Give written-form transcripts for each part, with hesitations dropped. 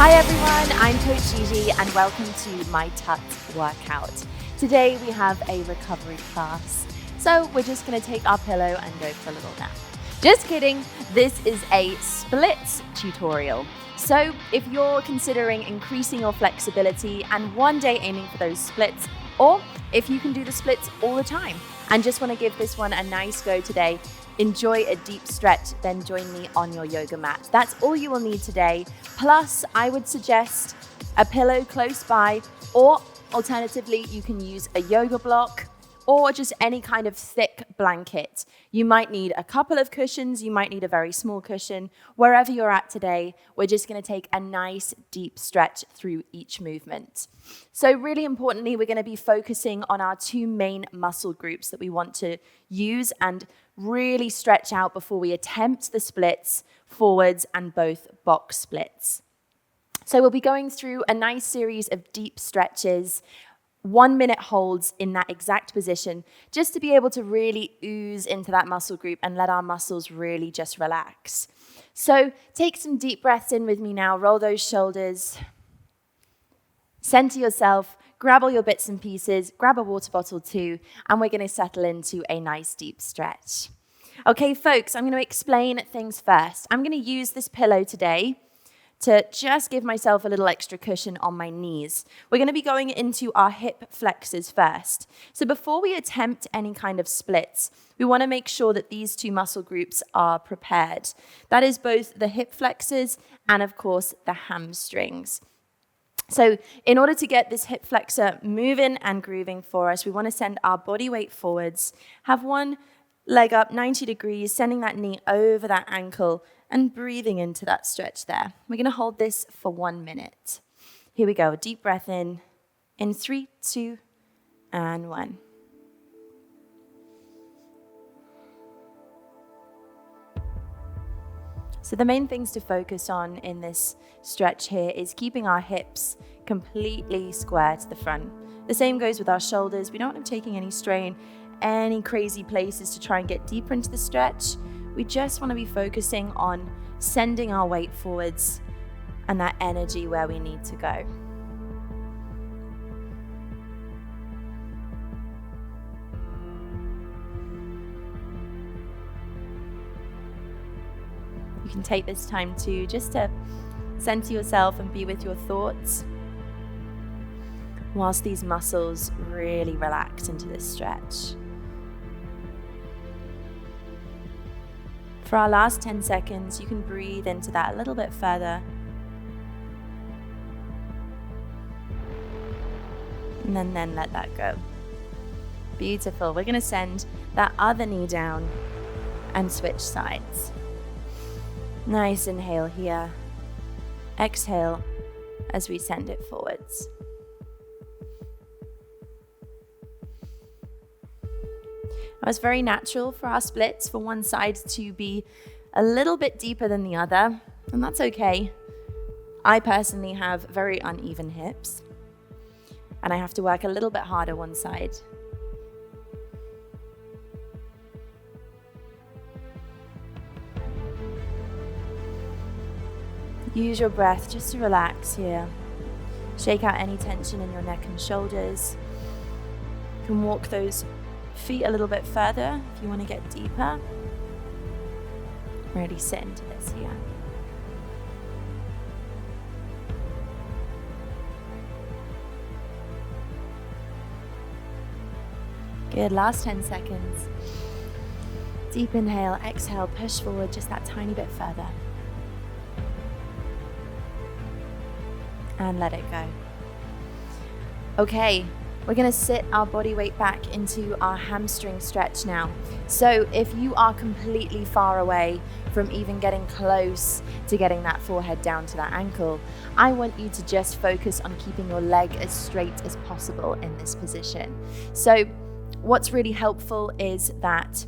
Hi everyone, I'm TUT Gigi and welcome to my TUT workout. Today we have a recovery class, so we're just going to take our pillow and go for a little nap. Just kidding, this is a splits tutorial. So if you're considering increasing your flexibility and one day aiming for those splits, or if you can do the splits all the time and just want to give this one a nice go today, enjoy a deep stretch, then join me on your yoga mat. That's all you will need today. Plus, I would suggest a pillow close by, or alternatively, you can use a yoga block or just any kind of thick blanket. You might need a couple of cushions, you might need a very small cushion. Wherever you're at today, we're just gonna take a nice deep stretch through each movement. So really importantly, we're gonna be focusing on our two main muscle groups that we want to use and really stretch out before we attempt the splits, forwards and both box splits. So we'll be going through a nice series of deep stretches, 1 minute holds in that exact position, just to be able to really ooze into that muscle group and let our muscles really just relax. So take some deep breaths in with me now, roll those shoulders, center yourself, grab all your bits and pieces, grab a water bottle too, and we're gonna settle into a nice deep stretch. Okay, folks, I'm gonna explain things first. I'm gonna use this pillow today to just give myself a little extra cushion on my knees. We're gonna be going into our hip flexors first. So before we attempt any kind of splits, we wanna make sure that these two muscle groups are prepared. That is both the hip flexors and of course the hamstrings. So in order to get this hip flexor moving and grooving for us, we wanna send our body weight forwards, have one leg up 90 degrees, sending that knee over that ankle and breathing into that stretch there. We're gonna hold this for 1 minute. Here we go, deep breath in 3, 2, and 1. So the main things to focus on in this stretch here is keeping our hips completely square to the front. The same goes with our shoulders. We don't want them taking any strain, any crazy places to try and get deeper into the stretch. We just want to be focusing on sending our weight forwards and that energy where we need to go. You can take this time too, just to center yourself and be with your thoughts whilst these muscles really relax into this stretch. For our last 10 seconds, you can breathe into that a little bit further. And then let that go. Beautiful. We're going to send that other knee down and switch sides. Nice inhale here. Exhale as we send it forwards. It was very natural for our splits for one side to be a little bit deeper than the other, and that's okay. I personally have very uneven hips, and I have to work a little bit harder one side. Use your breath just to relax here. Shake out any tension in your neck and shoulders. You can walk those feet a little bit further if you want to get deeper. Really sit into this here. Good, last 10 seconds. Deep inhale, exhale, push forward just that tiny bit further. And let it go. Okay. We're gonna sit our body weight back into our hamstring stretch now. So if you are completely far away from even getting close to getting that forehead down to that ankle, I want you to just focus on keeping your leg as straight as possible in this position. So what's really helpful is that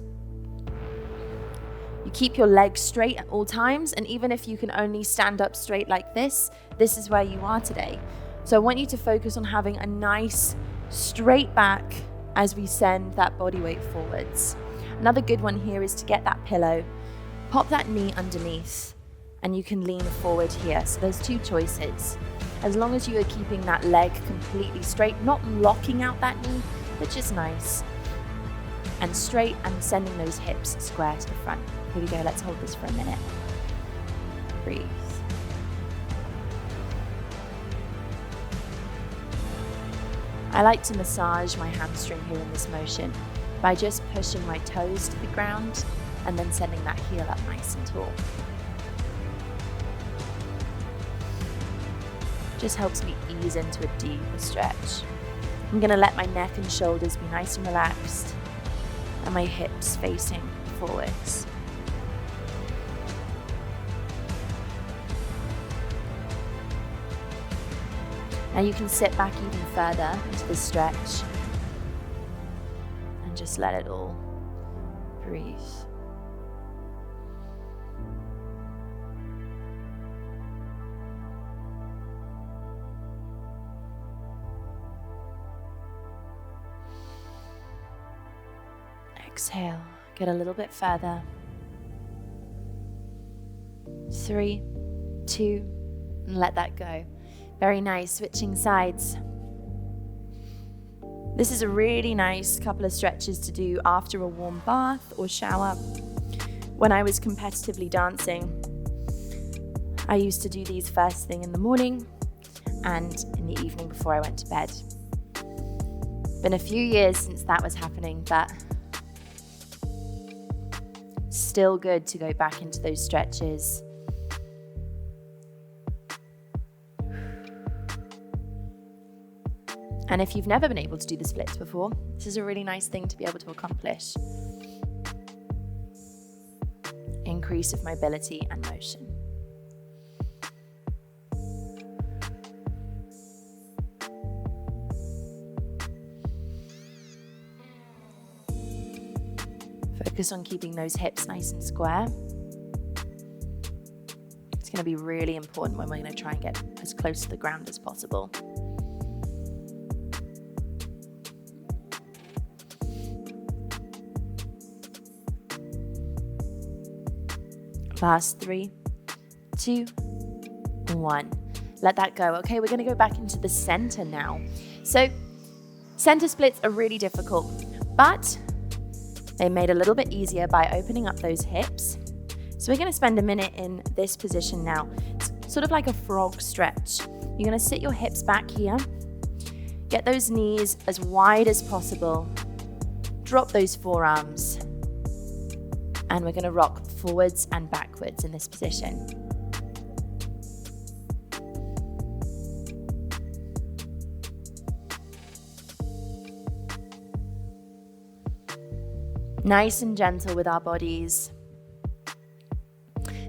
you keep your legs straight at all times, and even if you can only stand up straight like this is where you are today. So I want you to focus on having a nice straight back as we send that body weight forwards. Another good one here is to get that pillow, pop that knee underneath, and you can lean forward here. So there's two choices. As long as you are keeping that leg completely straight, not locking out that knee, but just nice and straight, and sending those hips square to the front. Here we go, let's hold this for a minute. Breathe. I like to massage my hamstring here in this motion by just pushing my toes to the ground and then sending that heel up nice and tall. Just helps me ease into a deeper stretch. I'm going to let my neck and shoulders be nice and relaxed and my hips facing forwards. Now you can sit back even further into this stretch and just let it all breathe. Exhale, get a little bit further. 3, 2, and let that go. Very nice, switching sides. This is a really nice couple of stretches to do after a warm bath or shower. When I was competitively dancing, I used to do these first thing in the morning and in the evening before I went to bed. Been a few years since that was happening, but still good to go back into those stretches. And if you've never been able to do the splits before, this is a really nice thing to be able to accomplish. Increase of mobility and motion. Focus on keeping those hips nice and square. It's going to be really important when we're going to try and get as close to the ground as possible. Last 3, 2, 1. Let that go. Okay, we're going to go back into the center now. So center splits are really difficult, but they're made a little bit easier by opening up those hips. So we're going to spend a minute in this position now. It's sort of like a frog stretch. You're going to sit your hips back here. Get those knees as wide as possible. Drop those forearms. And we're going to rock forwards and backwards in this position. Nice and gentle with our bodies.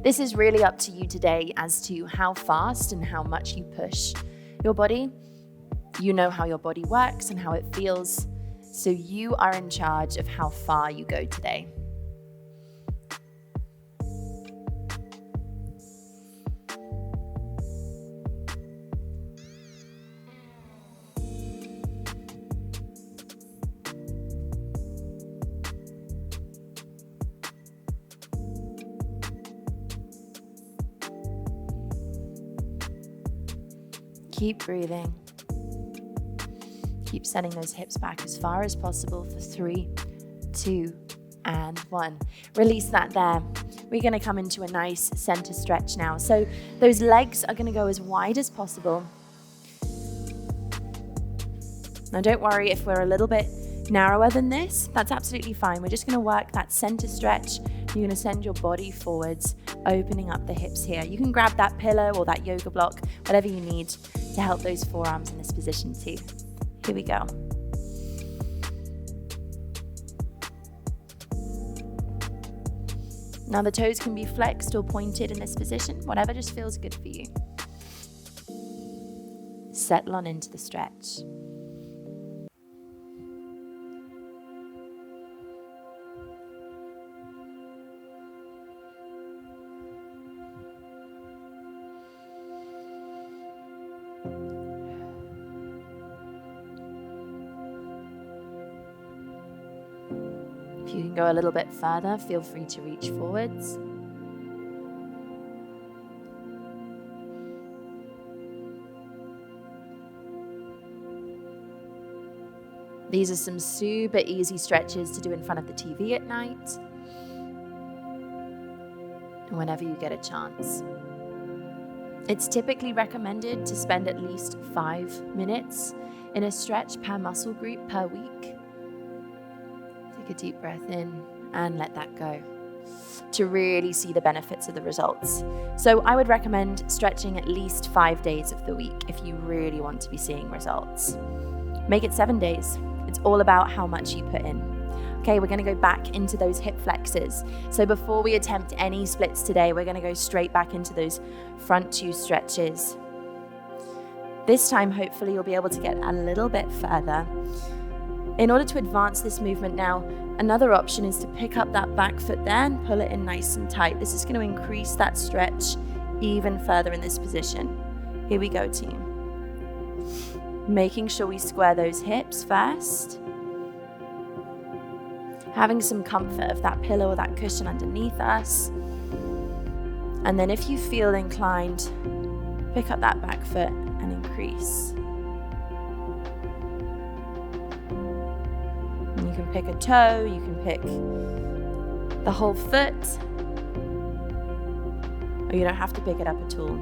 This is really up to you today as to how fast and how much you push your body. You know how your body works and how it feels, so you are in charge of how far you go today. Keep breathing. Keep sending those hips back as far as possible for 3, 2, and 1. Release that there. We're going to come into a nice center stretch now. So those legs are going to go as wide as possible. Now don't worry if we're a little bit narrower than this. That's absolutely fine. We're just going to work that center stretch. You're going to send your body forwards, opening up the hips here. You can grab that pillow or that yoga block, whatever you need to help those forearms in this position too. Here we go. Now the toes can be flexed or pointed in this position, whatever just feels good for you. Settle on into the stretch. If you can go a little bit further, feel free to reach forwards. These are some super easy stretches to do in front of the TV at night, whenever you get a chance. It's typically recommended to spend at least 5 minutes in a stretch per muscle group per week. Take a deep breath in and let that go to really see the benefits of the results. So I would recommend stretching at least 5 days of the week if you really want to be seeing results. Make it 7 days. It's all about how much you put in. Okay, we're going to go back into those hip flexors. So before we attempt any splits today, we're going to go straight back into those front 2 stretches. This time, hopefully, you'll be able to get a little bit further. In order to advance this movement now, another option is to pick up that back foot there and pull it in nice and tight. This is going to increase that stretch even further in this position. Here we go, team. Making sure we square those hips first. Having some comfort of that pillow or that cushion underneath us. And then if you feel inclined, pick up that back foot and increase. And you can pick a toe, you can pick the whole foot, or you don't have to pick it up at all.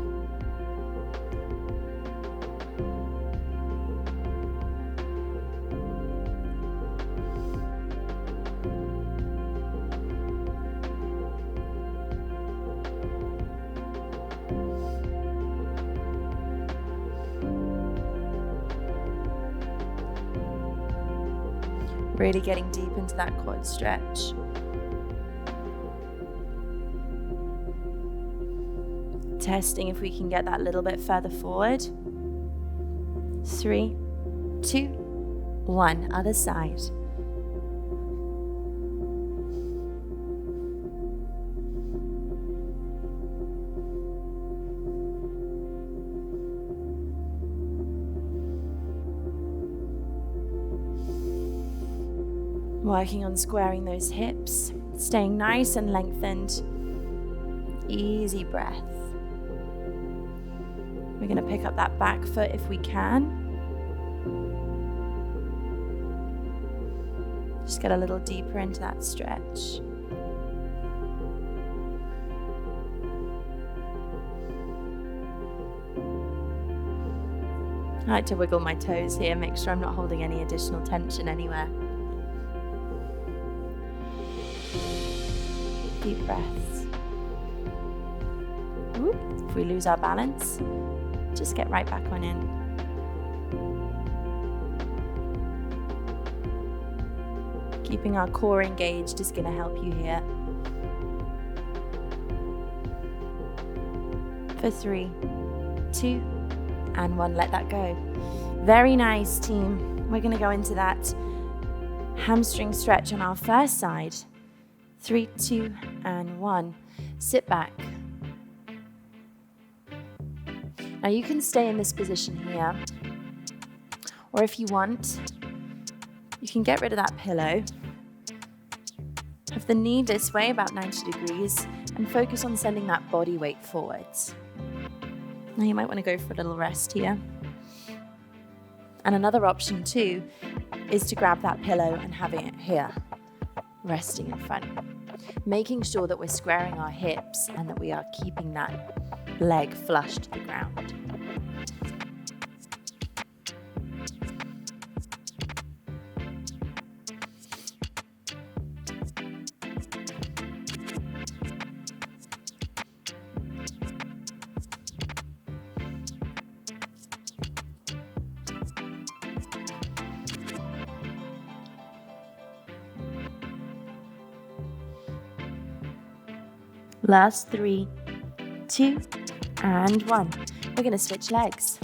Really getting deep into that quad stretch. Testing if we can get that little bit further forward. 3, 2, 1, other side. Working on squaring those hips, staying nice and lengthened. Easy breath. We're going to pick up that back foot if we can. Just get a little deeper into that stretch. I like to wiggle my toes here, make sure I'm not holding any additional tension anywhere. Deep breaths. If we lose our balance, just get right back on in. Keeping our core engaged is going to help you here. For 3, 2, and 1, let that go. Very nice, team. We're going to go into that hamstring stretch on our first side. 3, 2, and 1. Sit back. Now you can stay in this position here, or if you want, you can get rid of that pillow. Have the knee this way, about 90 degrees, and focus on sending that body weight forwards. Now you might want to go for a little rest here. And another option too is to grab that pillow and having it here, resting in front. Making sure that we're squaring our hips and that we are keeping that leg flush to the ground. Last 3, 2, and 1. We're going to switch legs.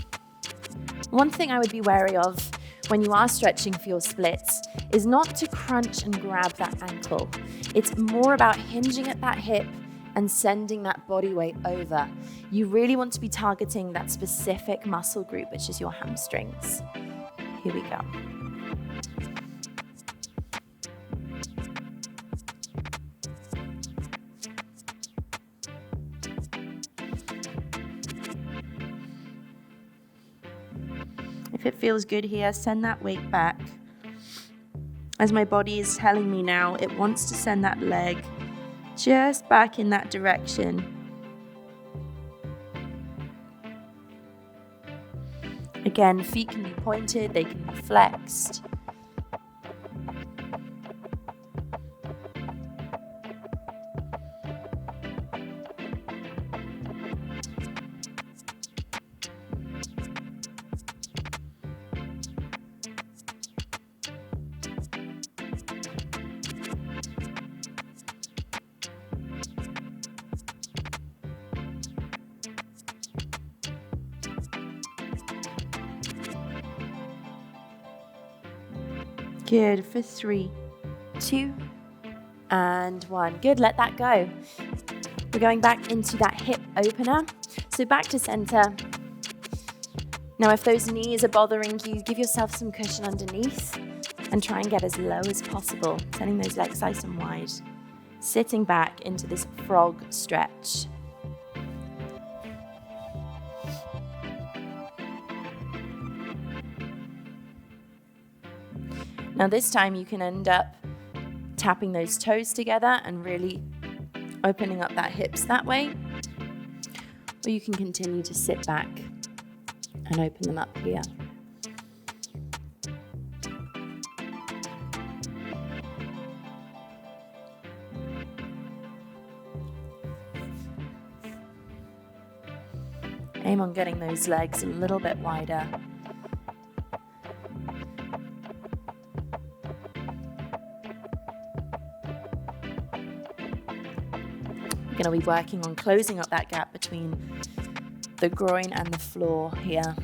One thing I would be wary of when you are stretching for your splits is not to crunch and grab that ankle. It's more about hinging at that hip and sending that body weight over. You really want to be targeting that specific muscle group, which is your hamstrings. Here we go. If it feels good here, send that weight back. as my body is telling me now it wants to send that leg just back in that direction. Again, feet can be pointed, they can be flexed. Good, for 3, 2, and 1. Good, let that go. We're going back into that hip opener. So back to center. Now, if those knees are bothering you, give yourself some cushion underneath and try and get as low as possible, sending those legs nice and wide. Sitting back into this frog stretch. Now this time you can end up tapping those toes together and really opening up that hips that way. Or you can continue to sit back and open them up here. Aim on getting those legs a little bit wider. We're going to be working on closing up that gap between the groin and the floor here.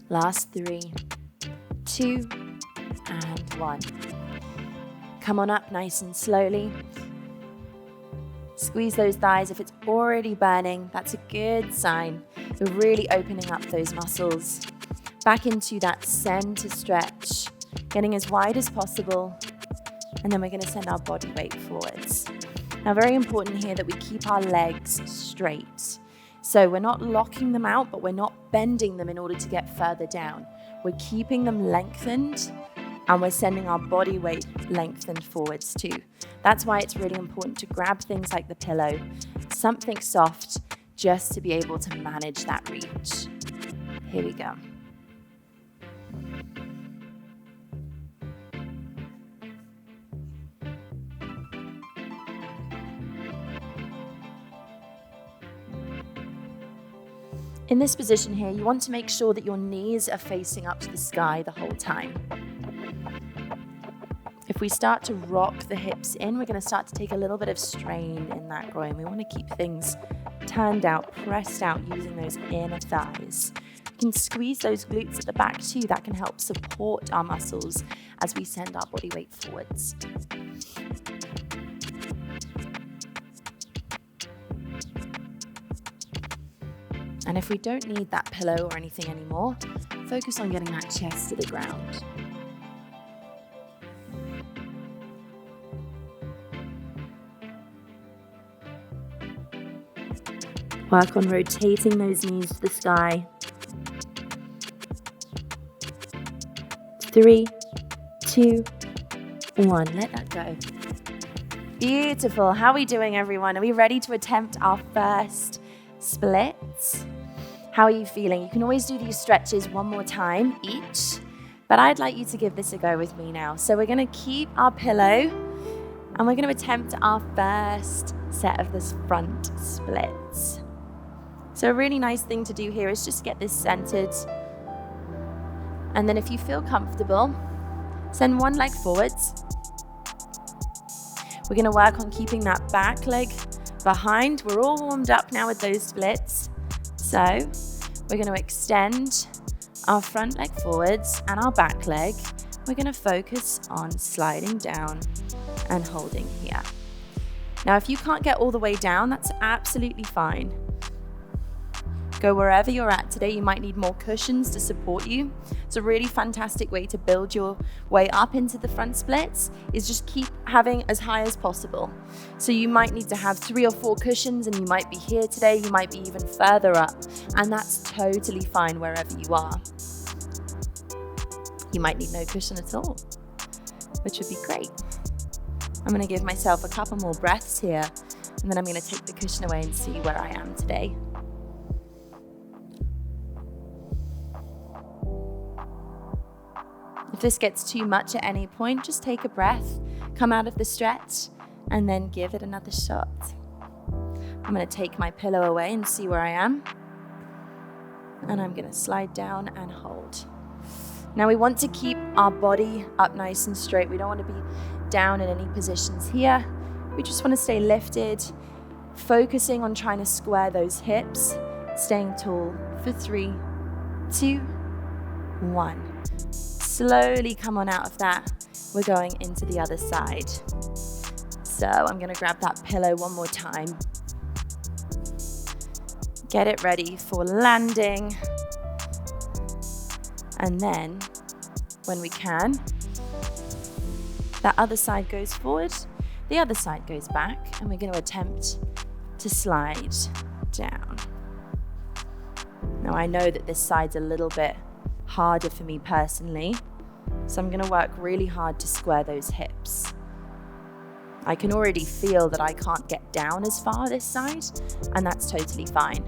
Last 3, 2, and 1. Come on up nice and slowly. Squeeze those thighs. If it's already burning, that's a good sign. We're really opening up those muscles. Back into that center stretch, getting as wide as possible, and then we're going to send our body weight forwards. Now, very important here that we keep our legs straight. So we're not locking them out, but we're not bending them in order to get further down. We're keeping them lengthened, and we're sending our body weight lengthened forwards too. That's why it's really important to grab things like the pillow, something soft, just to be able to manage that reach. Here we go. In this position here, you want to make sure that your knees are facing up to the sky the whole time. If we start to rock the hips in, we're going to start to take a little bit of strain in that groin. We want to keep things turned out, pressed out using those inner thighs. You can squeeze those glutes at the back too. That can help support our muscles as we send our body weight forwards. And if we don't need that pillow or anything anymore, focus on getting that chest to the ground. Work on rotating those knees to the sky. 3, 2, 1. Let that go. Beautiful. How are we doing, everyone? Are we ready to attempt our first splits? How are you feeling? You can always do these stretches one more time each, but I'd like you to give this a go with me now. So we're going to keep our pillow and we're going to attempt our first set of this front splits. So a really nice thing to do here is just get this centered. And then if you feel comfortable, send one leg forwards. We're going to work on keeping that back leg behind. We're all warmed up now with those splits. So we're going to extend our front leg forwards and our back leg. We're going to focus on sliding down and holding here. Now, if you can't get all the way down, that's absolutely fine. Go wherever you're at today. You might need more cushions to support you. It's a really fantastic way to build your way up into the front splits, is just keep having as high as possible. So you might need to have 3 or 4 cushions, and you might be here today, you might be even further up, and that's totally fine wherever you are. You might need no cushion at all, which would be great. I'm going to give myself a couple more breaths here, and then I'm going to take the cushion away and see where I am today. If this gets too much at any point, just take a breath, come out of the stretch, and then give it another shot. I'm going to take my pillow away and see where I am. And I'm going to slide down and hold. Now we want to keep our body up nice and straight. We don't want to be down in any positions here. We just want to stay lifted, focusing on trying to square those hips, staying tall for 3, 2, 1. Slowly come on out of that. We're going into the other side. So I'm going to grab that pillow one more time. Get it ready for landing. And then, when we can, that other side goes forward, the other side goes back, and we're going to attempt to slide down. Now I know that this side's a little bit harder for me personally, so I'm going to work really hard to square those hips. I can already feel that I can't get down as far this side, and that's totally fine.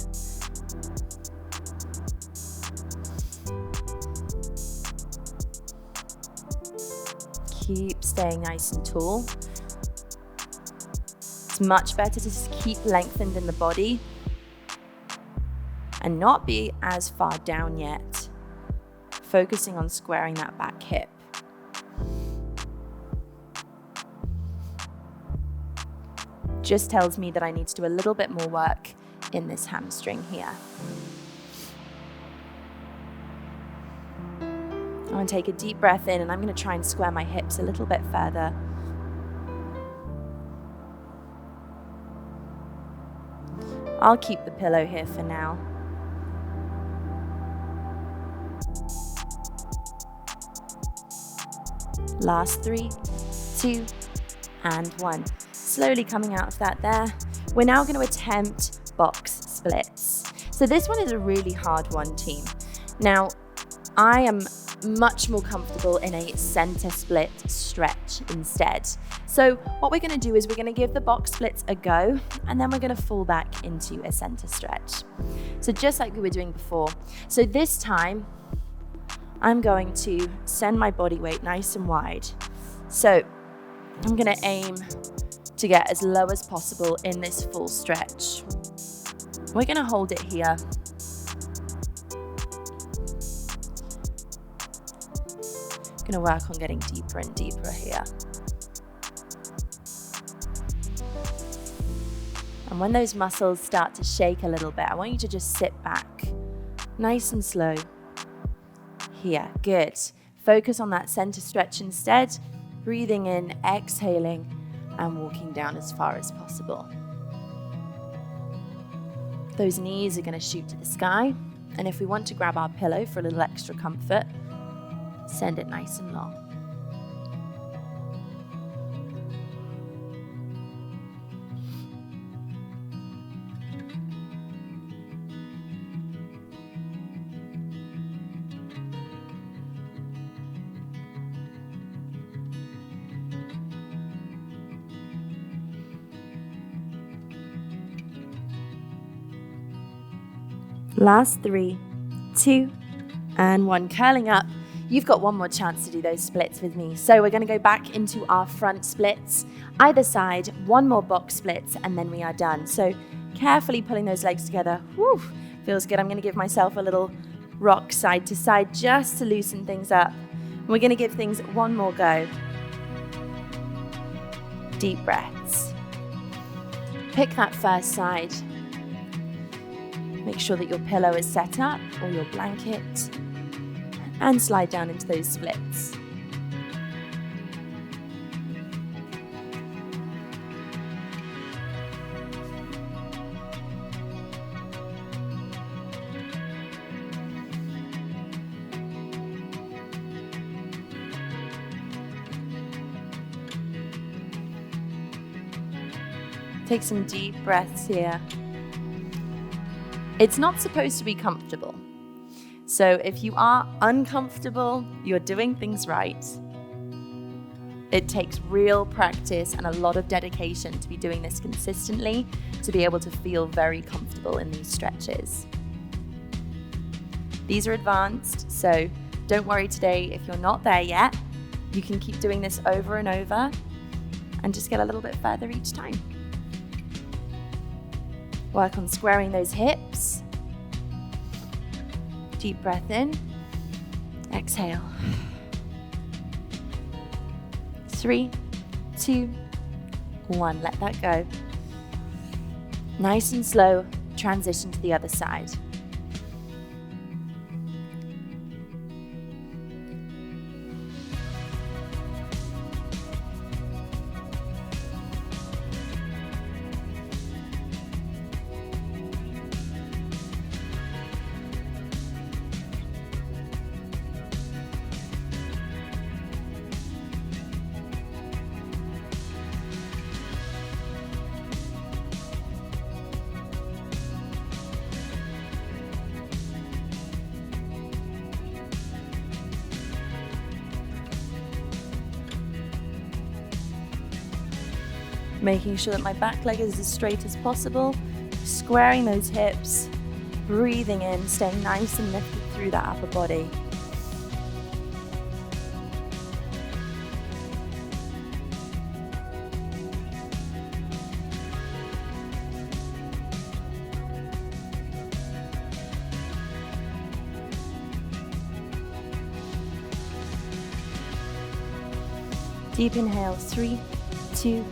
Keep staying nice and tall. It's much better to just keep lengthened in the body and not be as far down yet, focusing on squaring that back hip. Just tells me that I need to do a little bit more work in this hamstring here. I'm going to take a deep breath in, and I'm going to try and square my hips a little bit further. I'll keep the pillow here for now. Last 3, 2, and 1. Slowly coming out of that there. We're now going to attempt box splits. So this one is a really hard one, team. Now, I am much more comfortable in a center split stretch instead. So what we're going to do is we're going to give the box splits a go, and then we're going to fall back into a center stretch. So just like we were doing before. So this time, I'm going to send my body weight nice and wide. So I'm going to aim to get as low as possible in this full stretch. We're going to hold it here. Going to work on getting deeper and deeper here. And when those muscles start to shake a little bit, I want you to just sit back, nice and slow. Here, good. Focus on that center stretch instead, breathing in, exhaling, and walking down as far as possible. Those knees are going to shoot to the sky, and if we want to grab our pillow for a little extra comfort, send it nice and long. Last 3, 2, and 1. Curling up. You've got one more chance to do those splits with me. So we're going to go back into our front splits. Either side, one more box splits, and then we are done. So carefully pulling those legs together. Whew, feels good. I'm going to give myself a little rock side to side just to loosen things up. We're going to give things one more go. Deep breaths. Pick that first side. Make sure that your pillow is set up, or your blanket, and slide down into those splits. Take some deep breaths here. It's not supposed to be comfortable. So if you are uncomfortable, you're doing things right. It takes real practice and a lot of dedication to be doing this consistently to be able to feel very comfortable in these stretches. These are advanced, so don't worry today if you're not there yet. You can keep doing this over and over and just get a little bit further each time. Work on squaring those hips. Deep breath in, exhale. 3, 2, 1, let that go. Nice and slow, transition to the other side. Making sure that my back leg is as straight as possible, squaring those hips, breathing in, staying nice and lifted through that upper body. Deep inhale, 3, 2,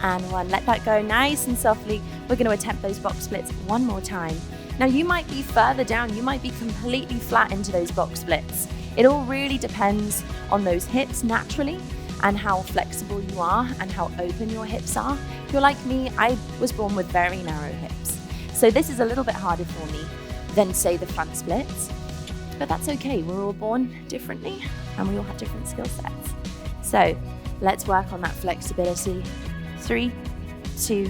and 1. Let that go nice and softly. We're going to attempt those box splits one more time. Now you might be further down, you might be completely flat into those box splits. It all really depends on those hips naturally and how flexible you are and how open your hips are. If you're like me, I was born with very narrow hips. So this is a little bit harder for me than say the front splits, but that's okay. We're all born differently and we all have different skill sets. So let's work on that flexibility. 3, 2,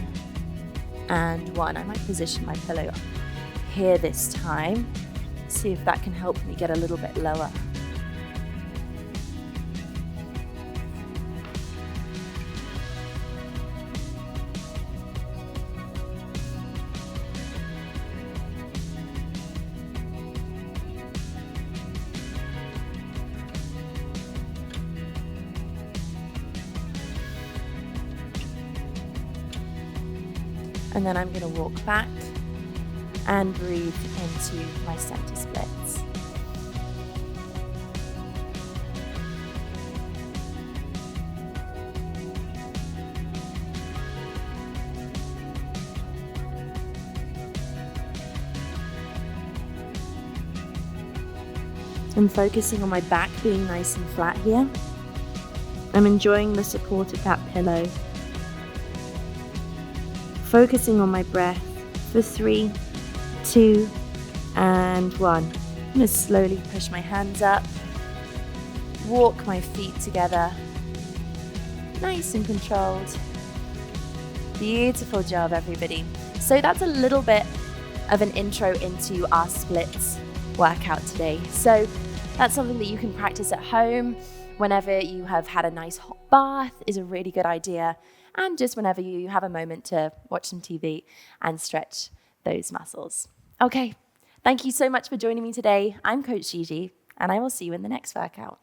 and 1. I might position my pillow here this time. See if that can help me get a little bit lower. And then I'm going to walk back and breathe into my center splits. I'm focusing on my back being nice and flat here. I'm enjoying the support of that pillow. Focusing on my breath for 3, 2, and 1. I'm going to slowly push my hands up, walk my feet together, nice and controlled. Beautiful job, everybody. So that's a little bit of an intro into our splits workout today. So that's something that you can practice at home whenever you have had a nice hot bath is a really good idea. And just whenever you have a moment to watch some TV and stretch those muscles. Okay, thank you so much for joining me today. I'm Coach Gigi, and I will see you in the next workout.